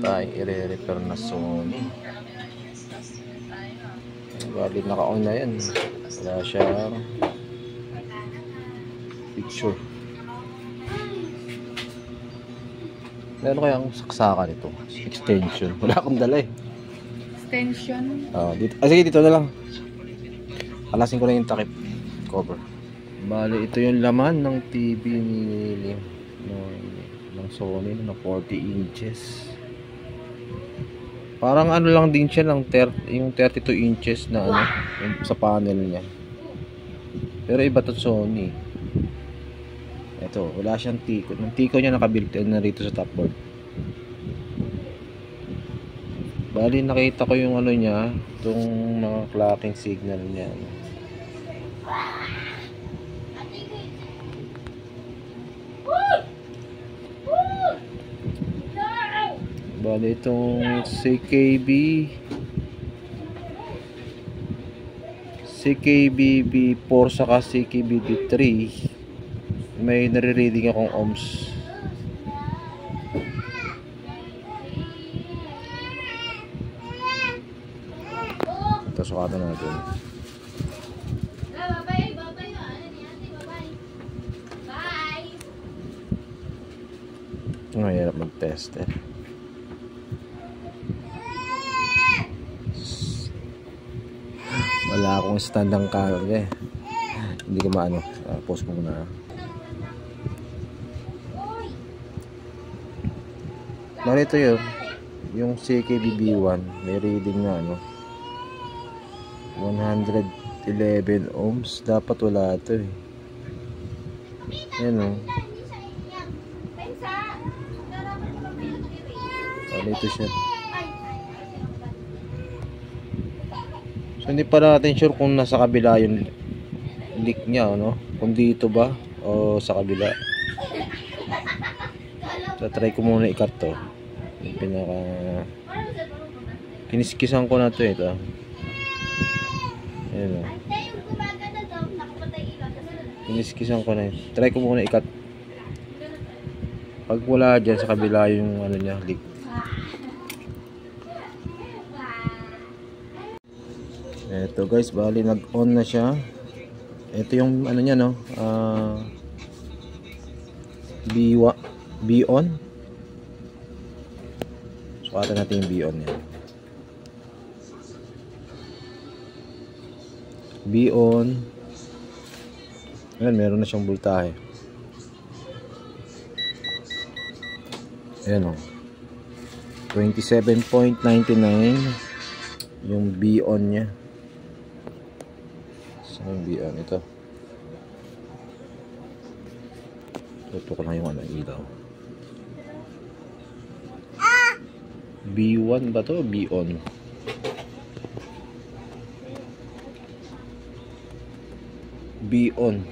tayong i-repair na Sony. Bali naka-on na yan. Wala siyang picture. Meron kayang saksakan ito? Extension. Wala akong dala eh. Extension? Dito. Sige, dito na lang. Alasin ko na yung takip cover. Bali, ito yung laman ng TV ng Sony na 40 inches. Parang ano lang din siya ng yung 32 inches na ano yung sa panel niya. Pero iba to Sony. Ito, wala siyang tiko. Yung tiko niya nakabuilt-in na rito sa top board. Bali, nakita ko yung ano niya, itong mga clocking signal niya. Bali, itong CKBB4 saka CKBB3 may nare-reading akong ohms. Ito, sukatan natin. Ang hirap mag-test eh. Wala akong standang camera eh. Hindi ko maano. Pause mo muna. Bali ito yun. Yung CKBB1 may reading na ano 111 ohms. Dapat wala ito eh. Yan o. Bali ito siya. So hindi pa natin sure kung nasa kabila yung leak niya, no? Kung dito ba o sa kabila. So try ko muna i-cut to. Yung pinaka kiniskisan ko na to ito. Ayan o. Kiniskisan ko na yun. Try ko muna i-cut. Pag wala dyan sa kabila yung ano niya, leak. Eto guys, bali nag-on na siya. Ito yung ano niya, no? B-on. Sukatan natin yung B-on niya. B-on. Ayan, meron na siyang voltahe. Ayan o. 27.99 yung B-on niya. Yung B-on ito. Tuto ko lang yung ano, ilaw. B1 ba to? B-on. B-on.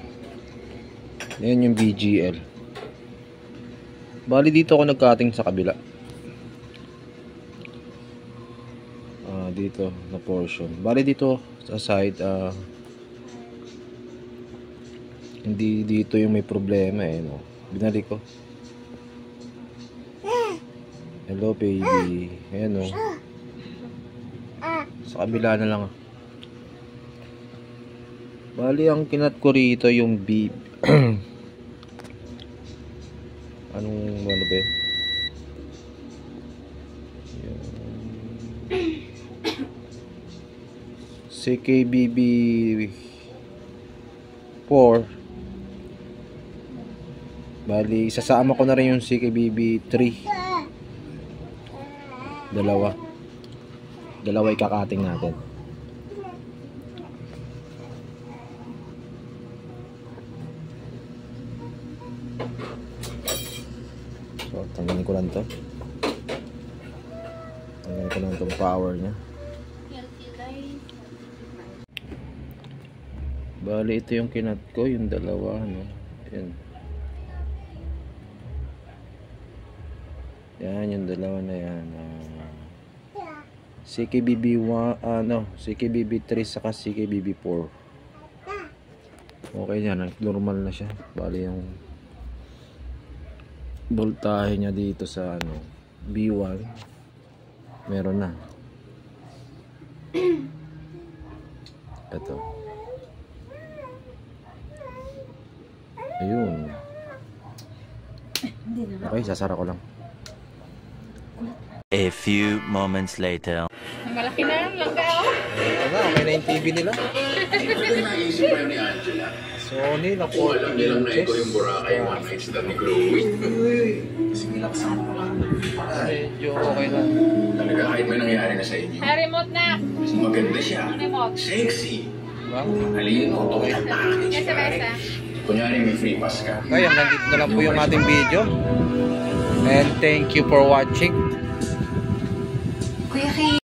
Ayan yung BGL. Bali dito ako nag-cutting sa kabila. Dito na portion. Bali dito sa side hindi dito yung may problema eh, no? Binalik ko. Hello baby. Ayan o. Sa kabila na lang. Bali ang kinat ko rito yung B. Anong ano ba yun? CKBB 4. Bali, sasama ko na rin yung CKBB 3. Dalawa ikakating natin. So, tanggalin ko lang to. Tanggalin ko lang itong power nya. Bali, ito yung kinat ko, yung dalawa, no? Ayan. Yan, yung dalawa na yan. CKBB1, CKBB3 saka CKBB4. Okay yan, normal na siya. Bali yung voltahe niya dito sa B1 Meron na. Ito. Ayun. Okay, sasara ko lang. A few moments later. Malaki na yung langga, oh. Ano, okay na yung TV nila. Naisip pa yun ni Angela. Sony na Kung alam 40 niya lang na inches. ito yung Boracay one night stand ni Chloe. Kasi nilaksan ko lang. Medyo okay na. Talaga kahit may nangyari na sa inyo. Ay, remote na. Maganda siya. Remote. Sexy. Diba? Halino. Package Mesa, mesa. Kunyari may free pass ka. Okay, hanggang dito na lang po yung ating video. And thank you for watching.